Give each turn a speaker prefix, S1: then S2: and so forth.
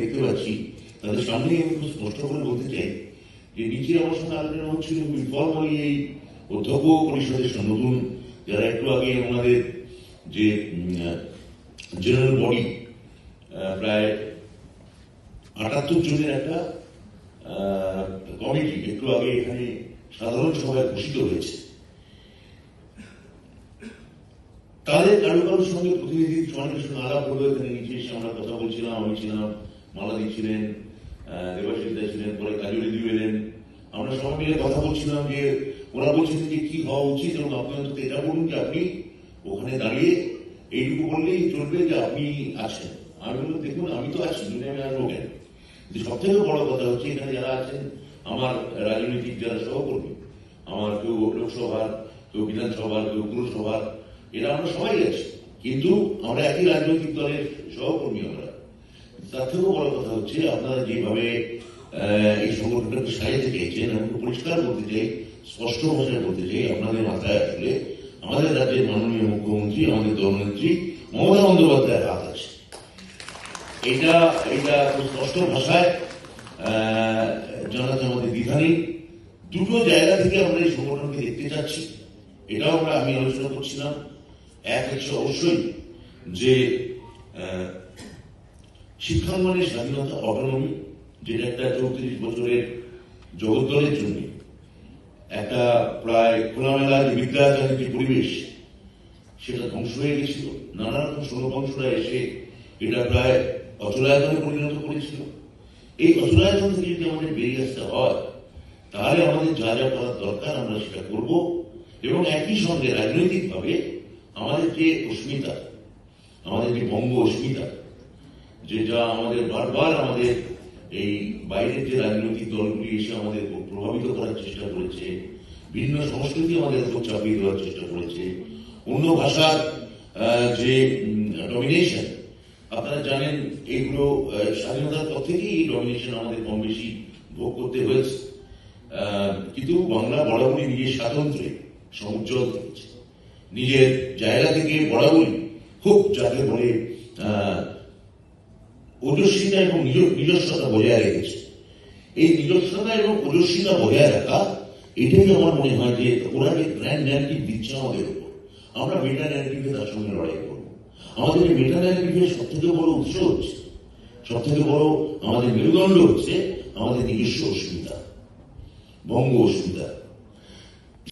S1: দেখতে পাচ্ছি তাদের সামনে আমি খুব স্পষ্ট করে বলতে চাই যে নিচে আমার সঙ্গে আলোচনা হচ্ছিল ইনফর্মালি এই অধ্যক্ষ পরিষদের নতুন যারা একটু আগে আমাদের যে জেনারেল বডি প্রায় ৭৮ জনের একটা কমিটি একটু আগে এখানে সাধারণ সভায় ঘোষিত হয়েছে। তাদের কারো কারোর সঙ্গে প্রতিনিধি অনেকের সঙ্গে আলাপ হলো, এখানে নিচে এসে আমরা কথা বলছিলাম, আমি ছিলাম, মালাদি ছিলেন, দেবাশিস দা ছিলেন, পরে কাজলি দিও এলেন। আমরা সবাই মিলে কথা বলছিলাম যে ওরা বলছেন যে কি হওয়া উচিত, এবং আপনি অন্তত এটা বলুন যে আপনি ওখানে দাঁড়িয়ে এইটুকু বললেই চলবে যে আপনি আছেন। আমি বললাম দেখুন আমি তো আছি, যদি আমি আসবো কেন। কিন্তু সব থেকে বড় কথা হচ্ছে এখানে যারা আছেন আমার রাজনৈতিক যারা সহকর্মী, আমার কেউ লোকসভার, কেউ বিধানসভার, কেউ পুরসভার, এরা আমরা সবাই আছি, কিন্তু আমরা একই রাজনৈতিক দলের সহকর্মী। আমরা তার থেকেও বড় কথা হচ্ছে আপনারা যেভাবে এই সংগঠনটাকে সাজাতে চেয়েছেন, এবং পরিষ্কার বলতে চাই, স্পষ্ট ভাষায় বলতে চাই, আপনাদের মাথায় আসলে আমাদের রাজ্যের মাননীয় মুখ্যমন্ত্রী, আমাদের দলনেত্রী মমতা বন্দ্যোপাধ্যায়ের হাত আছে। এটা খুব স্পষ্ট ভাষায় জানাতে আমাদের দ্বিধা নেই। দুটো জায়গা থেকে আমরা এই সংগঠনকে দেখতে চাচ্ছি, এটাও আমি আলোচনা করছিলাম। এক হচ্ছে অবশ্যই যে শিক্ষাঙ্গনের স্বাধীনতা, অটোনমি, যেটা একটা ৩৪ বছরের জগদ্দলের জন্য একটা প্রায় খোলামেলা যে বিদ্যাচারীর যে পরিবেশ, সেটা ধ্বংস হয়ে গেছিল। নানা রকম ষড়যন্ত্ররা এসে এটা প্রায় অচলায়তনে পরিণত করেছিল। এই অচলায়তন থেকে যদি আমাদের বেরিয়ে আসতে হয়, তাহলে আমাদের যা যা করার দরকার আমরা সেটা করব, এবং একই সঙ্গে রাজনৈতিকভাবে আমাদের যে অস্মিতা, আমাদের যে বঙ্গ অস্মিতা, যেটা আমাদের বারবার আমাদের এই বাইরের যে রাজনৈতিক দলগুলি এসে আমাদের প্রভাবিত করার চেষ্টা করেছে, ভিন্ন সংস্কৃতি আমাদের উপর চাপিয়ে দেওয়ার চেষ্টা করেছে, অন্য ভাষার যে ডমিনেশন, আপনারা জানেন এইগুলো স্বাধীনতার পর থেকেই এই ডমিনেশন আমাদের কম বেশি ভোগ করতে হয়েছে। কিন্তু বাংলা বরাবরই নিজের স্বাতন্ত্র্যে সমুজ্জ্বল থেকেছে, নিজের জায়গা থেকে বরাবরই খুব যাকে বলে ওজস্বিতা এবং নিজস্বতা বজায় রেখেছে। এই নিজস্বতা এবং ওজস্বিতা বজায় রাখা, এটাই আমার মনে হয় যে ওরা যে গ্র্যান্ড ন্যারেটিভ দিচ্ছে আমাদের উপর, আমরা মেটা ন্যারেটিভে তার সঙ্গে লড়াই করবো। আমাদের এই মেটা ন্যারেটিভের সব থেকে বড় উৎস হচ্ছে, সব থেকে বড় আমাদের মেরুদণ্ড হচ্ছে আমাদের নিজস্ব অস্মিতা, বঙ্গ অস্মিতা।